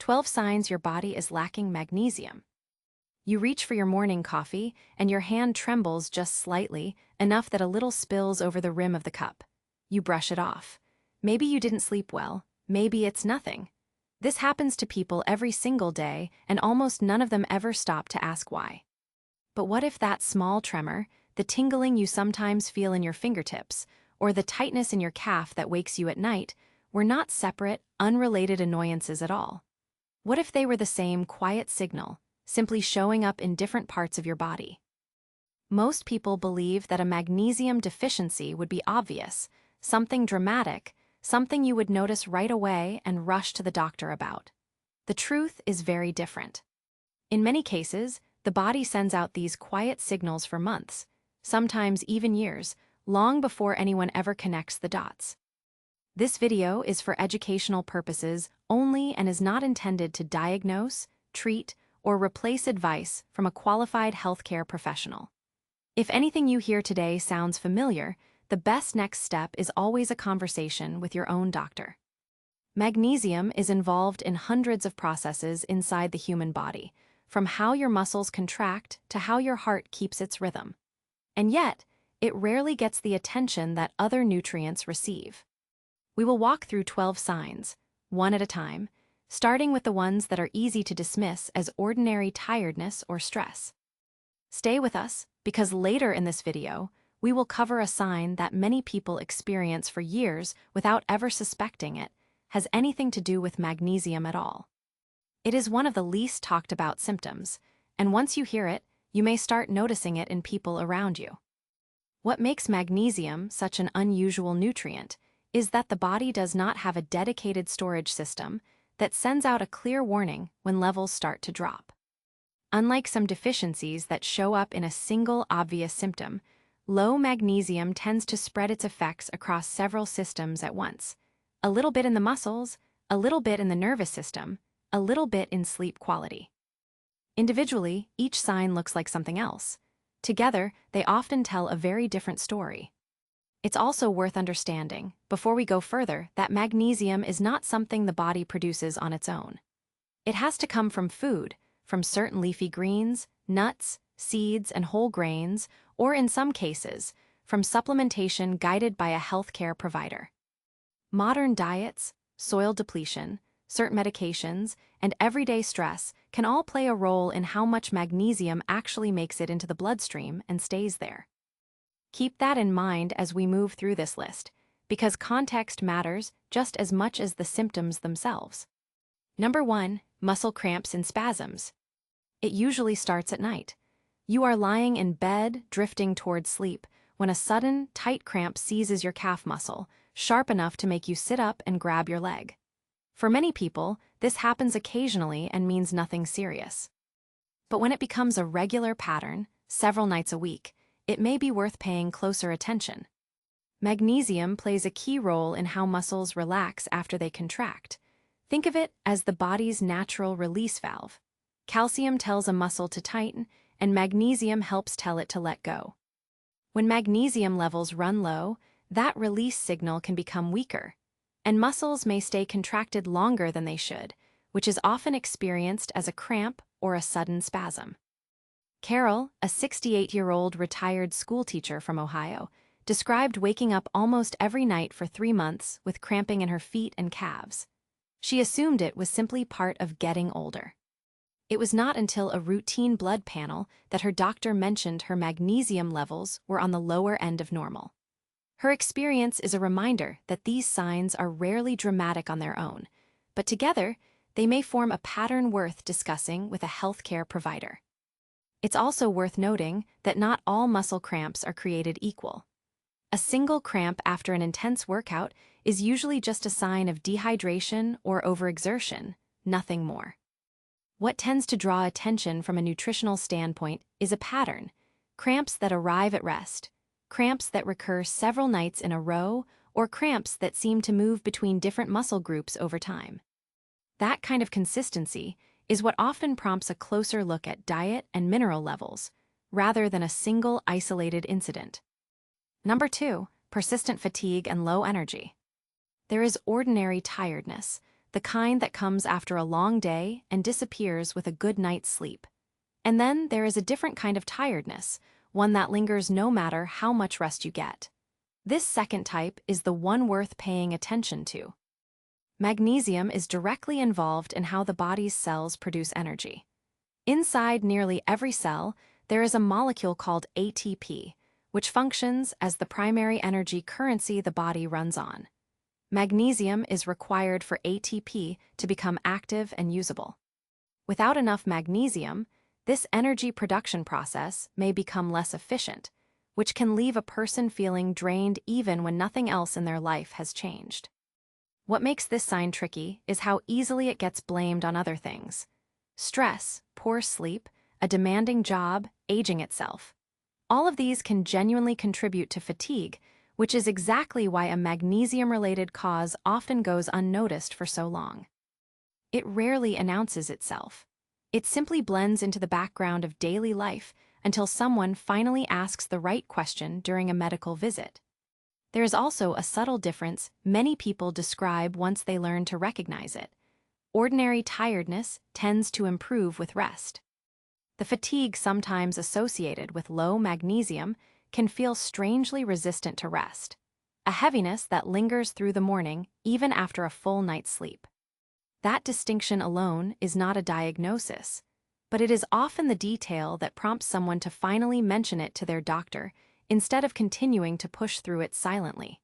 12 signs your body is lacking magnesium. You reach for your morning coffee, and your hand trembles just slightly, enough that a little spills over the rim of the cup. You brush it off. Maybe you didn't sleep well, maybe it's nothing. This happens to people every single day, and almost none of them ever stop to ask why. But what if that small tremor, the tingling you sometimes feel in your fingertips, or the tightness in your calf that wakes you at night, were not separate, unrelated annoyances at all? What if they were the same quiet signal, simply showing up in different parts of your body? Most people believe that a magnesium deficiency would be obvious, something dramatic, something you would notice right away and rush to the doctor about. The truth is very different. In many cases, the body sends out these quiet signals for months, sometimes even years, long before anyone ever connects the dots. This video is for educational purposes only and is not intended to diagnose, treat, or replace advice from a qualified healthcare professional. If anything you hear today sounds familiar, the best next step is always a conversation with your own doctor. Magnesium is involved in hundreds of processes inside the human body, from how your muscles contract to how your heart keeps its rhythm. And yet, it rarely gets the attention that other nutrients receive. We will walk through 12 signs, one at a time, starting with the ones that are easy to dismiss as ordinary tiredness or stress. Stay with us, because later in this video, we will cover a sign that many people experience for years without ever suspecting it has anything to do with magnesium at all. It is one of the least talked about symptoms, and once you hear it, you may start noticing it in people around you. What makes magnesium such an unusual nutrient is that the body does not have a dedicated storage system that sends out a clear warning when levels start to drop. Unlike some deficiencies that show up in a single obvious symptom, low magnesium tends to spread its effects across several systems at once. A little bit in the muscles, a little bit in the nervous system, a little bit in sleep quality. Individually, each sign looks like something else. Together, they often tell a very different story. It's also worth understanding, before we go further, that magnesium is not something the body produces on its own. It has to come from food, from certain leafy greens, nuts, seeds, and whole grains, or in some cases, from supplementation guided by a healthcare provider. Modern diets, soil depletion, certain medications, and everyday stress can all play a role in how much magnesium actually makes it into the bloodstream and stays there. Keep that in mind as we move through this list, because context matters just as much as the symptoms themselves. Number 1, muscle cramps and spasms. It usually starts at night. You are lying in bed, drifting toward sleep, when a sudden, tight cramp seizes your calf muscle, sharp enough to make you sit up and grab your leg. For many people, this happens occasionally and means nothing serious. But when it becomes a regular pattern, several nights a week, it may be worth paying closer attention. Magnesium plays a key role in how muscles relax after they contract. Think of it as the body's natural release valve. Calcium tells a muscle to tighten, and magnesium helps tell it to let go. When magnesium levels run low, that release signal can become weaker, and muscles may stay contracted longer than they should, which is often experienced as a cramp or a sudden spasm. Carol, a 68-year-old retired schoolteacher from Ohio, described waking up almost every night for 3 months with cramping in her feet and calves. She assumed it was simply part of getting older. It was not until a routine blood panel that her doctor mentioned her magnesium levels were on the lower end of normal. Her experience is a reminder that these signs are rarely dramatic on their own, but together, they may form a pattern worth discussing with a healthcare provider. It's also worth noting that not all muscle cramps are created equal. A single cramp after an intense workout is usually just a sign of dehydration or overexertion, nothing more. What tends to draw attention from a nutritional standpoint is a pattern: cramps that arrive at rest, cramps that recur several nights in a row, or cramps that seem to move between different muscle groups over time. That kind of consistency is what often prompts a closer look at diet and mineral levels, rather than a single isolated incident. Number 2, persistent fatigue and low energy. There is ordinary tiredness, the kind that comes after a long day and disappears with a good night's sleep. And then there is a different kind of tiredness, one that lingers no matter how much rest you get. This second type is the one worth paying attention to. Magnesium is directly involved in how the body's cells produce energy. Inside nearly every cell, there is a molecule called ATP, which functions as the primary energy currency the body runs on. Magnesium is required for ATP to become active and usable. Without enough magnesium, this energy production process may become less efficient, which can leave a person feeling drained even when nothing else in their life has changed. What makes this sign tricky is how easily it gets blamed on other things. Stress, poor sleep, a demanding job, aging itself. All of these can genuinely contribute to fatigue, which is exactly why a magnesium-related cause often goes unnoticed for so long. It rarely announces itself. It simply blends into the background of daily life until someone finally asks the right question during a medical visit. There is also a subtle difference many people describe once they learn to recognize it. Ordinary tiredness tends to improve with rest. The fatigue sometimes associated with low magnesium can feel strangely resistant to rest, a heaviness that lingers through the morning even after a full night's sleep. That distinction alone is not a diagnosis, but it is often the detail that prompts someone to finally mention it to their doctor instead of continuing to push through it silently.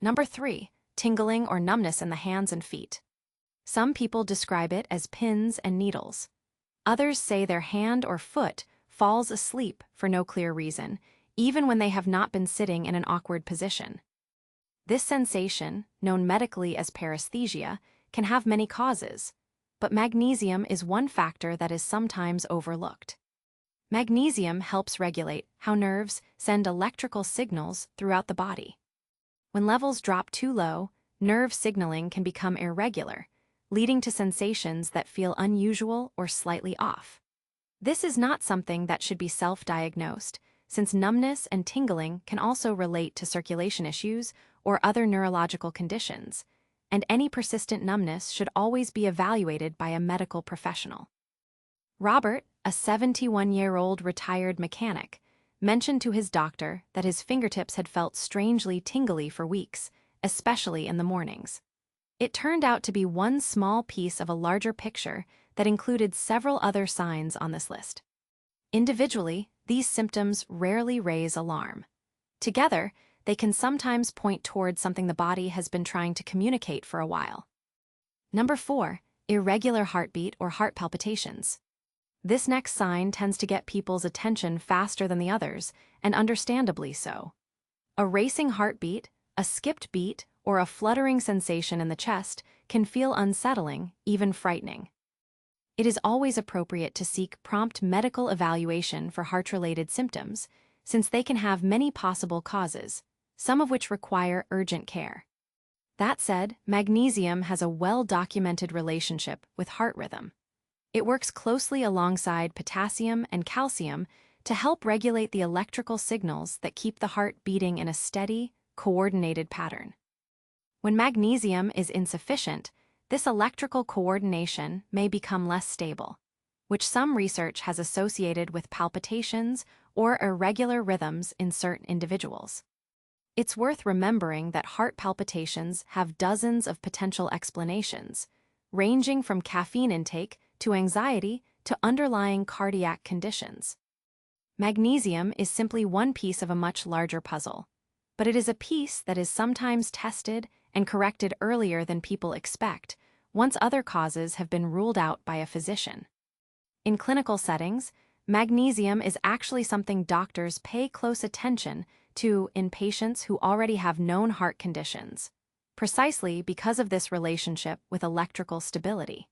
Number 3, tingling or numbness in the hands and feet. Some people describe it as pins and needles. Others say their hand or foot falls asleep for no clear reason, even when they have not been sitting in an awkward position. This sensation, known medically as paresthesia, can have many causes, but magnesium is one factor that is sometimes overlooked. Magnesium helps regulate how nerves send electrical signals throughout the body. When levels drop too low, nerve signaling can become irregular, leading to sensations that feel unusual or slightly off. This is not something that should be self-diagnosed, since numbness and tingling can also relate to circulation issues or other neurological conditions, and any persistent numbness should always be evaluated by a medical professional. Robert, a 71-year-old retired mechanic, mentioned to his doctor that his fingertips had felt strangely tingly for weeks, especially in the mornings. It turned out to be one small piece of a larger picture that included several other signs on this list. Individually, these symptoms rarely raise alarm. Together, they can sometimes point toward something the body has been trying to communicate for a while. Number 4, irregular heartbeat or heart palpitations. This next sign tends to get people's attention faster than the others, and understandably so. A racing heartbeat, a skipped beat, or a fluttering sensation in the chest can feel unsettling, even frightening. It is always appropriate to seek prompt medical evaluation for heart-related symptoms, since they can have many possible causes, some of which require urgent care. That said, magnesium has a well-documented relationship with heart rhythm. It works closely alongside potassium and calcium to help regulate the electrical signals that keep the heart beating in a steady, coordinated pattern. When magnesium is insufficient, this electrical coordination may become less stable, which some research has associated with palpitations or irregular rhythms in certain individuals. It's worth remembering that heart palpitations have dozens of potential explanations, ranging from caffeine intake to anxiety to underlying cardiac conditions. Magnesium is simply one piece of a much larger puzzle, but it is a piece that is sometimes tested and corrected earlier than people expect, once other causes have been ruled out by a physician. In clinical settings, magnesium is actually something doctors pay close attention to in patients who already have known heart conditions, precisely because of this relationship with electrical stability.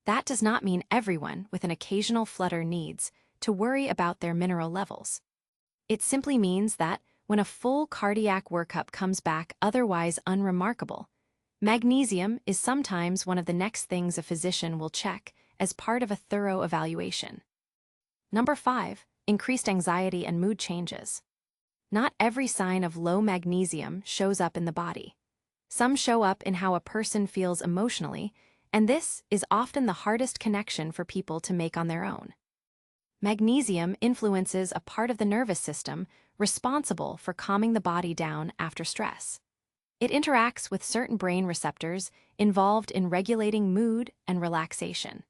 That does not mean everyone with an occasional flutter needs to worry about their mineral levels. It simply means that when a full cardiac workup comes back otherwise unremarkable, magnesium is sometimes one of the next things a physician will check as part of a thorough evaluation. Number 5, increased anxiety and mood changes. Not every sign of low magnesium shows up in the body. Some show up in how a person feels emotionally, and this is often the hardest connection for people to make on their own. Magnesium influences a part of the nervous system responsible for calming the body down after stress. It interacts with certain brain receptors involved in regulating mood and relaxation.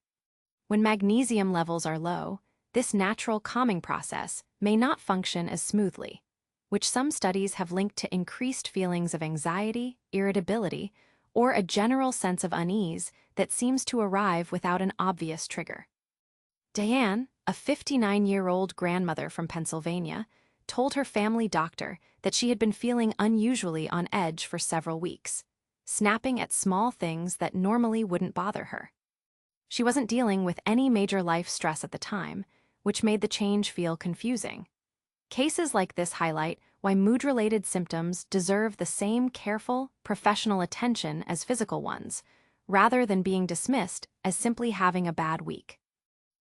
When magnesium levels are low, this natural calming process may not function as smoothly, which some studies have linked to increased feelings of anxiety, irritability, or a general sense of unease that seems to arrive without an obvious trigger. Diane, a 59-year-old grandmother from Pennsylvania, told her family doctor that she had been feeling unusually on edge for several weeks, snapping at small things that normally wouldn't bother her. She wasn't dealing with any major life stress at the time, which made the change feel confusing. Cases like this highlight why mood-related symptoms deserve the same careful, professional attention as physical ones, rather than being dismissed as simply having a bad week.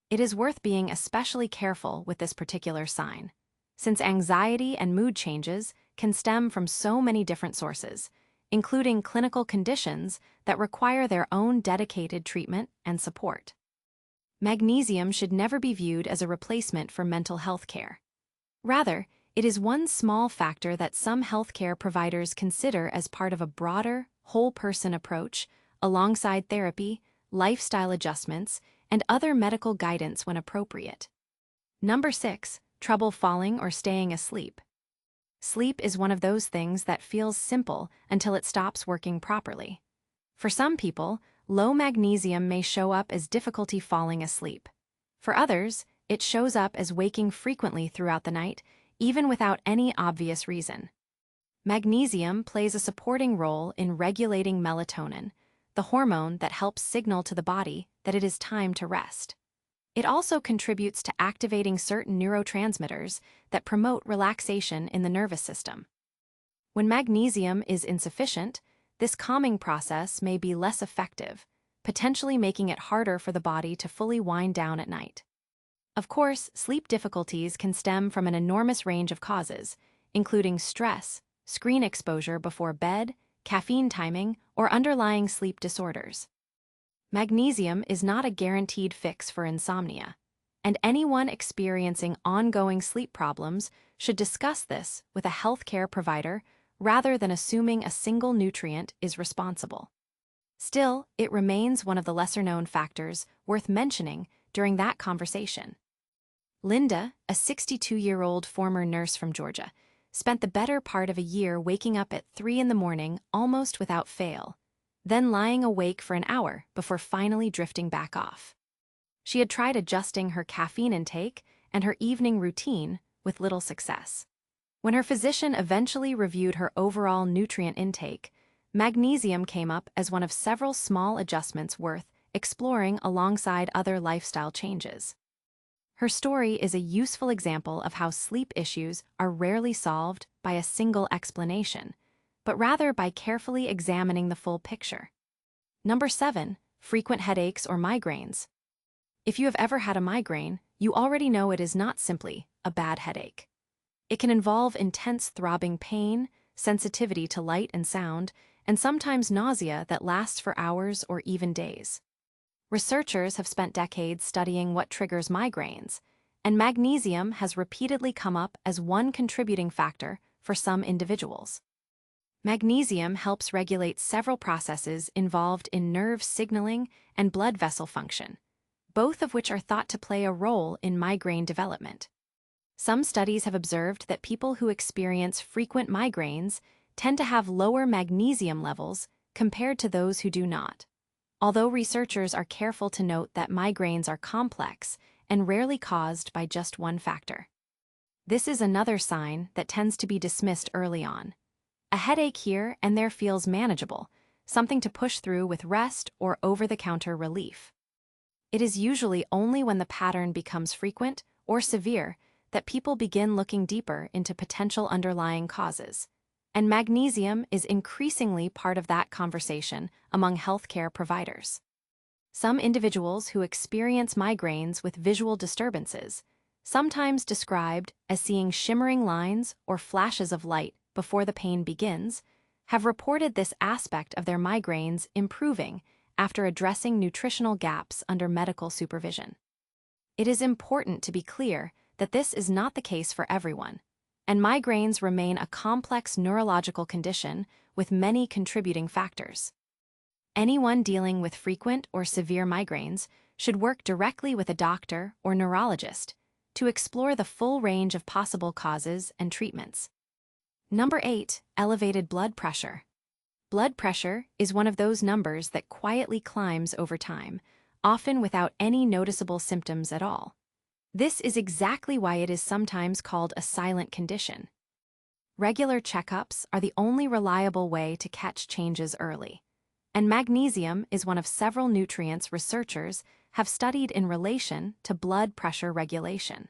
It is worth being especially careful with this particular sign, since anxiety and mood changes can stem from so many different sources, including clinical conditions that require their own dedicated treatment and support. Magnesium should never be viewed as a replacement for mental health care. Rather, it is one small factor that some healthcare providers consider as part of a broader, whole-person approach, alongside therapy, lifestyle adjustments, and other medical guidance when appropriate. Number 6. Trouble falling or staying asleep. Sleep is one of those things that feels simple until it stops working properly. For some people, low magnesium may show up as difficulty falling asleep. For others, it shows up as waking frequently throughout the night, even without any obvious reason. Magnesium plays a supporting role in regulating melatonin, the hormone that helps signal to the body that it is time to rest. It also contributes to activating certain neurotransmitters that promote relaxation in the nervous system. When magnesium is insufficient, this calming process may be less effective, potentially making it harder for the body to fully wind down at night. Of course, sleep difficulties can stem from an enormous range of causes, including stress, screen exposure before bed, caffeine timing, or underlying sleep disorders. Magnesium is not a guaranteed fix for insomnia, and anyone experiencing ongoing sleep problems should discuss this with a healthcare provider rather than assuming a single nutrient is responsible. Still, it remains one of the lesser-known factors worth mentioning during that conversation. Linda, a 62-year-old former nurse from Georgia, spent the better part of a year waking up at 3 in the morning almost without fail, then lying awake for an hour before finally drifting back off. She had tried adjusting her caffeine intake and her evening routine with little success. When her physician eventually reviewed her overall nutrient intake, magnesium came up as one of several small adjustments worth exploring alongside other lifestyle changes. Her story is a useful example of how sleep issues are rarely solved by a single explanation, but rather by carefully examining the full picture. Number 7. Frequent headaches or migraines. If you have ever had a migraine, you already know it is not simply a bad headache. It can involve intense throbbing pain, sensitivity to light and sound, and sometimes nausea that lasts for hours or even days. Researchers have spent decades studying what triggers migraines, and magnesium has repeatedly come up as one contributing factor for some individuals. Magnesium helps regulate several processes involved in nerve signaling and blood vessel function, both of which are thought to play a role in migraine development. Some studies have observed that people who experience frequent migraines tend to have lower magnesium levels compared to those who do not, although researchers are careful to note that migraines are complex and rarely caused by just one factor. This is another sign that tends to be dismissed early on. A headache here and there feels manageable, something to push through with rest or over-the-counter relief. It is usually only when the pattern becomes frequent or severe that people begin looking deeper into potential underlying causes, and magnesium is increasingly part of that conversation among healthcare providers. Some individuals who experience migraines with visual disturbances, sometimes described as seeing shimmering lines or flashes of light before the pain begins, have reported this aspect of their migraines improving after addressing nutritional gaps under medical supervision. It is important to be clear that this is not the case for everyone, and migraines remain a complex neurological condition with many contributing factors. Anyone dealing with frequent or severe migraines should work directly with a doctor or neurologist to explore the full range of possible causes and treatments. Number 8, elevated blood pressure. Blood pressure is one of those numbers that quietly climbs over time, often without any noticeable symptoms at all. This is exactly why it is sometimes called a silent condition. Regular checkups are the only reliable way to catch changes early, and magnesium is one of several nutrients researchers have studied in relation to blood pressure regulation.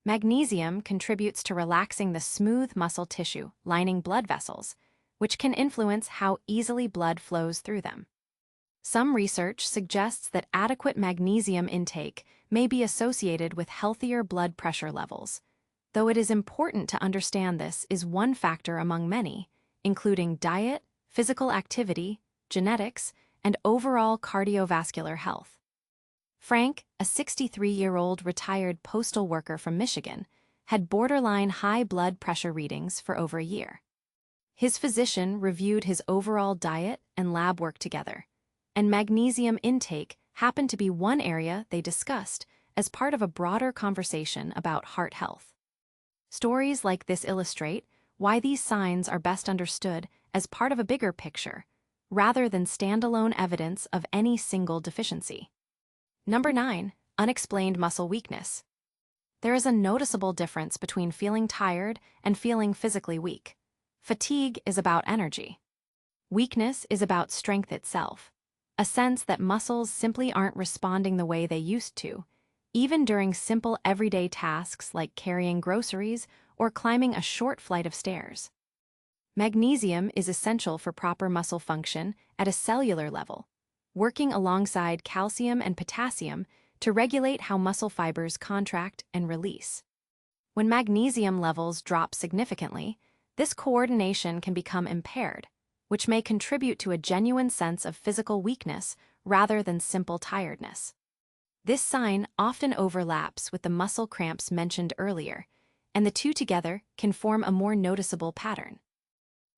Magnesium contributes to relaxing the smooth muscle tissue lining blood vessels, which can influence how easily blood flows through them. Some research suggests that adequate magnesium intake may be associated with healthier blood pressure levels, though it is important to understand this is one factor among many, including diet, physical activity, genetics, and overall cardiovascular health. Frank, a 63-year-old retired postal worker from Michigan, had borderline high blood pressure readings for over a year. His physician reviewed his overall diet and lab work together, and magnesium intake happened to be one area they discussed as part of a broader conversation about heart health. Stories like this illustrate why these signs are best understood as part of a bigger picture, rather than standalone evidence of any single deficiency. Number 9, unexplained muscle weakness. There is a noticeable difference between feeling tired and feeling physically weak. Fatigue is about energy. Weakness is about strength itself, a sense that muscles simply aren't responding the way they used to, even during simple everyday tasks like carrying groceries or climbing a short flight of stairs. Magnesium is essential for proper muscle function at a cellular level, working alongside calcium and potassium to regulate how muscle fibers contract and release. When magnesium levels drop significantly, this coordination can become impaired, which may contribute to a genuine sense of physical weakness rather than simple tiredness. This sign often overlaps with the muscle cramps mentioned earlier, and the two together can form a more noticeable pattern.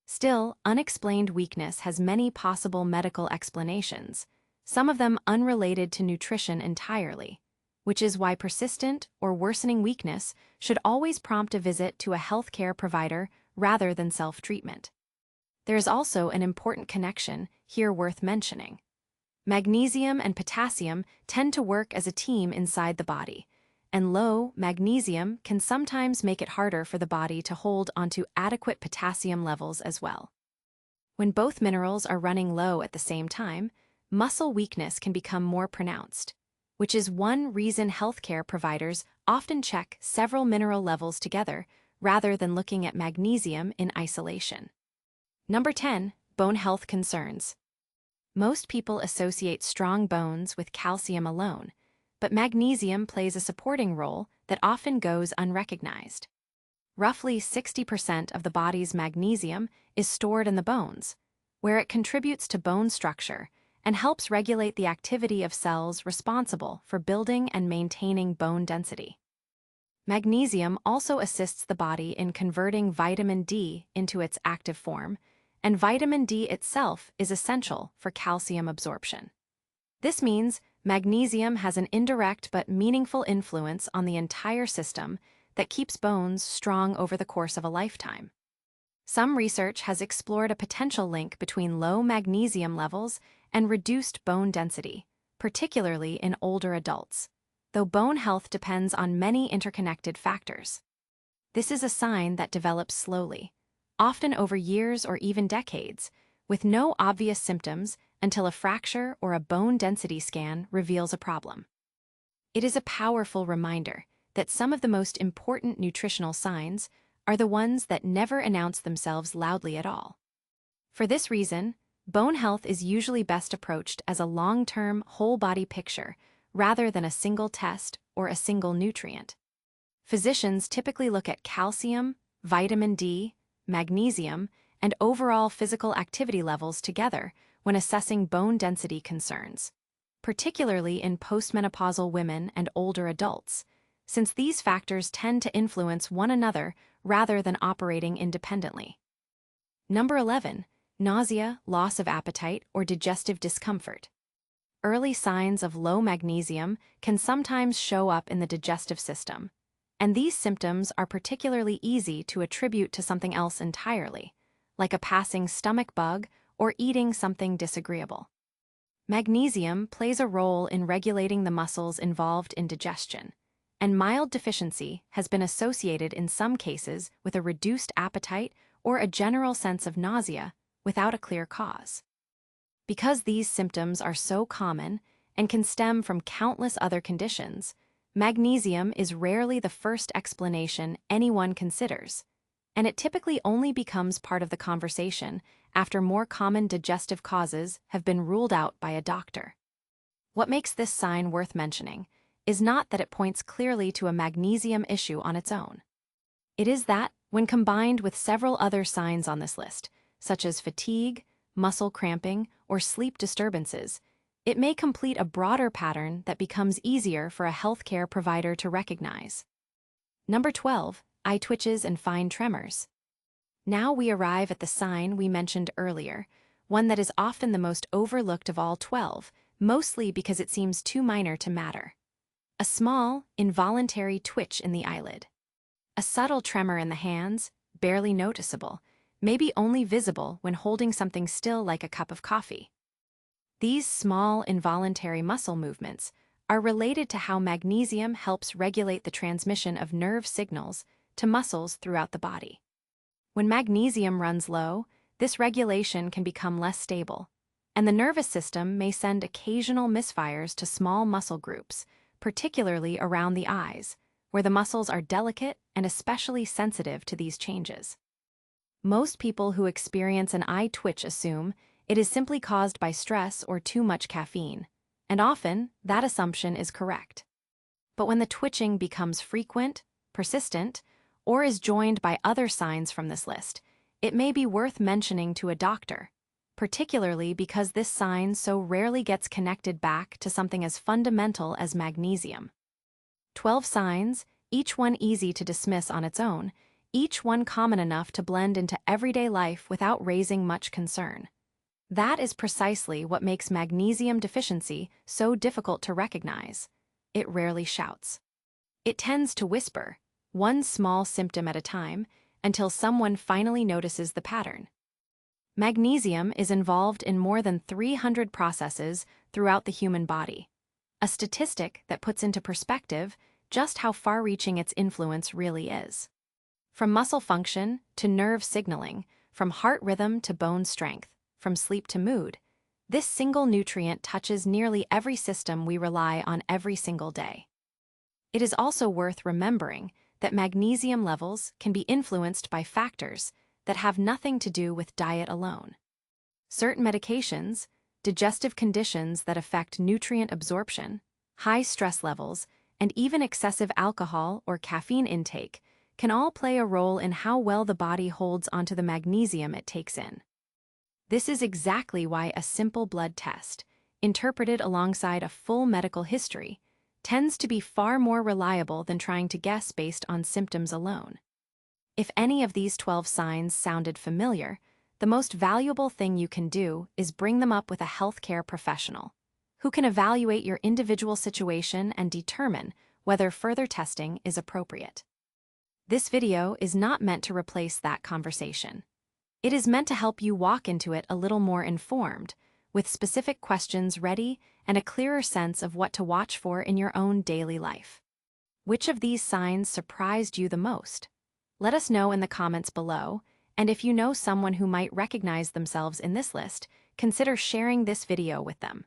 Still, unexplained weakness has many possible medical explanations, some of them unrelated to nutrition entirely, which is why persistent or worsening weakness should always prompt a visit to a healthcare provider rather than self-treatment. There is also an important connection here worth mentioning. Magnesium and potassium tend to work as a team inside the body, and low magnesium can sometimes make it harder for the body to hold onto adequate potassium levels as well. When both minerals are running low at the same time, muscle weakness can become more pronounced, which is one reason healthcare providers often check several mineral levels together rather than looking at magnesium in isolation. Number 10, bone health concerns. Most people associate strong bones with calcium alone, but magnesium plays a supporting role that often goes unrecognized. Roughly 60% of the body's magnesium is stored in the bones, where it contributes to bone structure and helps regulate the activity of cells responsible for building and maintaining bone density. Magnesium also assists the body in converting vitamin D into its active form, and vitamin D itself is essential for calcium absorption. This means magnesium has an indirect but meaningful influence on the entire system that keeps bones strong over the course of a lifetime. Some research has explored a potential link between low magnesium levels and reduced bone density, particularly in older adults, though bone health depends on many interconnected factors. This is a sign that develops slowly, often over years or even decades, with no obvious symptoms until a fracture or a bone density scan reveals a problem. It is a powerful reminder that some of the most important nutritional signs are the ones that never announce themselves loudly at all. For this reason, bone health is usually best approached as a long-term, whole-body picture rather than a single test or a single nutrient. Physicians typically look at calcium, vitamin D, magnesium, and overall physical activity levels together when assessing bone density concerns, particularly in postmenopausal women and older adults, since these factors tend to influence one another rather than operating independently. Number 11. Nausea, loss of appetite, or digestive discomfort. Early signs of low magnesium can sometimes show up in the digestive system, and these symptoms are particularly easy to attribute to something else entirely, like a passing stomach bug or eating something disagreeable. Magnesium plays a role in regulating the muscles involved in digestion, and mild deficiency has been associated in some cases with a reduced appetite or a general sense of nausea without a clear cause. Because these symptoms are so common and can stem from countless other conditions, magnesium is rarely the first explanation anyone considers, and it typically only becomes part of the conversation after more common digestive causes have been ruled out by a doctor. What makes this sign worth mentioning is not that it points clearly to a magnesium issue on its own. It is that, when combined with several other signs on this list, such as fatigue, muscle cramping, or sleep disturbances, it may complete a broader pattern that becomes easier for a healthcare provider to recognize. Number 12. Eye twitches and fine tremors. Now we arrive at the sign we mentioned earlier, one that is often the most overlooked of all 12, mostly because it seems too minor to matter. A small, involuntary twitch in the eyelid. A subtle tremor in the hands, barely noticeable, may be only visible when holding something still like a cup of coffee. These small, involuntary muscle movements are related to how magnesium helps regulate the transmission of nerve signals to muscles throughout the body. When magnesium runs low, this regulation can become less stable, and the nervous system may send occasional misfires to small muscle groups, particularly around the eyes, where the muscles are delicate and especially sensitive to these changes. Most people who experience an eye twitch assume it is simply caused by stress or too much caffeine, and often that assumption is correct. But when the twitching becomes frequent, persistent, or is joined by other signs from this list, it may be worth mentioning to a doctor, particularly because this sign so rarely gets connected back to something as fundamental as magnesium. 12 signs, each one easy to dismiss on its own, each one common enough to blend into everyday life without raising much concern. That is precisely what makes magnesium deficiency so difficult to recognize. It rarely shouts. It tends to whisper, one small symptom at a time, until someone finally notices the pattern. Magnesium is involved in more than 300 processes throughout the human body, a statistic that puts into perspective just how far-reaching its influence really is. From muscle function to nerve signaling, from heart rhythm to bone strength, from sleep to mood, this single nutrient touches nearly every system we rely on every single day. It is also worth remembering that magnesium levels can be influenced by factors that have nothing to do with diet alone. Certain medications, digestive conditions that affect nutrient absorption, high stress levels, and even excessive alcohol or caffeine intake can all play a role in how well the body holds onto the magnesium it takes in. This is exactly why a simple blood test, interpreted alongside a full medical history, tends to be far more reliable than trying to guess based on symptoms alone. If any of these 12 signs sounded familiar, the most valuable thing you can do is bring them up with a healthcare professional, who can evaluate your individual situation and determine whether further testing is appropriate. This video is not meant to replace that conversation. It is meant to help you walk into it a little more informed, with specific questions ready and a clearer sense of what to watch for in your own daily life. Which of these signs surprised you the most? Let us know in the comments below, and if you know someone who might recognize themselves in this list, consider sharing this video with them.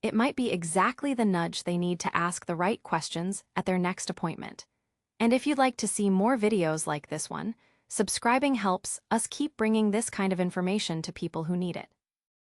It might be exactly the nudge they need to ask the right questions at their next appointment. And if you'd like to see more videos like this one, subscribing helps us keep bringing this kind of information to people who need it.